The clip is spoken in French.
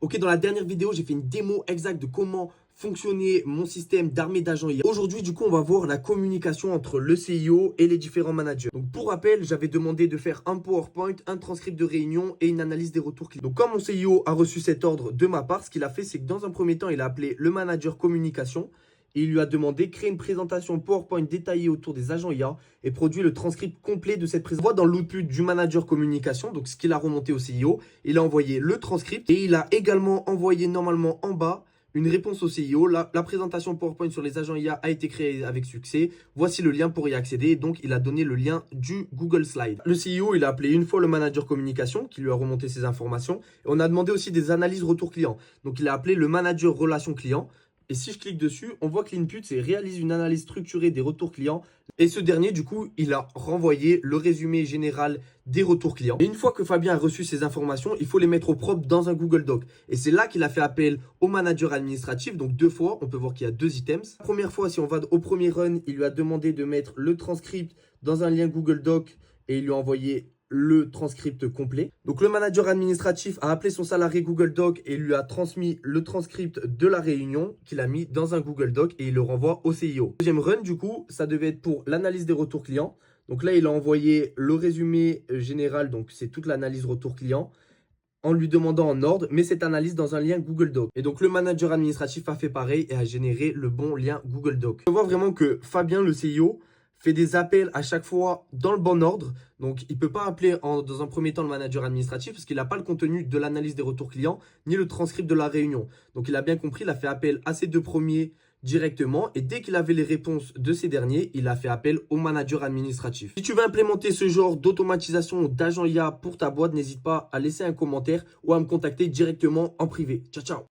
Ok, dans la dernière vidéo, j'ai fait une démo exacte de comment fonctionnait mon système d'armée d'agents IA. Aujourd'hui, du coup, on va voir la communication entre le CIO et les différents managers. Donc, pour rappel, j'avais demandé de faire un PowerPoint, un transcript de réunion et une analyse des retours clients. Donc, quand mon CIO a reçu cet ordre de ma part, ce qu'il a fait, c'est que dans un premier temps, il a appelé le manager communication et il lui a demandé de créer une présentation PowerPoint détaillée autour des agents IA et produit le transcript complet de cette présentation. On voit dans l'output du manager communication, donc ce qu'il a remonté au CIO, il a envoyé le transcript et il a également envoyé normalement en bas une réponse au CIO. La présentation PowerPoint sur les agents IA a été créée avec succès. Voici le lien pour y accéder. Donc, il a donné le lien du Google Slide. Le CIO, il a appelé une fois le manager communication qui lui a remonté ses informations. Et on a demandé aussi des analyses retour client. Donc, il a appelé le manager relation client. Et si je clique dessus, on voit que l'input, c'est réalise une analyse structurée des retours clients. Et ce dernier, du coup, il a renvoyé le résumé général des retours clients. Et une fois que Fabien a reçu ces informations, il faut les mettre au propre dans un Google Doc. Et c'est là qu'il a fait appel au manager administratif. Donc deux fois, on peut voir qu'il y a deux items. La première fois, si on va au premier run, il lui a demandé de mettre le transcript dans un lien Google Doc et il lui a envoyé le transcript complet. Donc le manager administratif a appelé son salarié Google Doc et lui a transmis le transcript de la réunion qu'il a mis dans un Google Doc et il le renvoie au CIO. Deuxième run, du coup, ça devait être pour l'analyse des retours clients. Donc là, il a envoyé le résumé général, donc c'est toute l'analyse retour client, en lui demandant en ordre, mais cette analyse dans un lien Google Doc. Et donc le manager administratif a fait pareil et a généré le bon lien Google Doc. On voit vraiment que Fabien, le CIO, fait des appels à chaque fois dans le bon ordre. Donc, il ne peut pas appeler dans un premier temps le manager administratif parce qu'il n'a pas le contenu de l'analyse des retours clients ni le transcript de la réunion. Donc, il a bien compris, il a fait appel à ces deux premiers directement et dès qu'il avait les réponses de ces derniers, il a fait appel au manager administratif. Si tu veux implémenter ce genre d'automatisation d'agent IA pour ta boîte, n'hésite pas à laisser un commentaire ou à me contacter directement en privé. Ciao, ciao!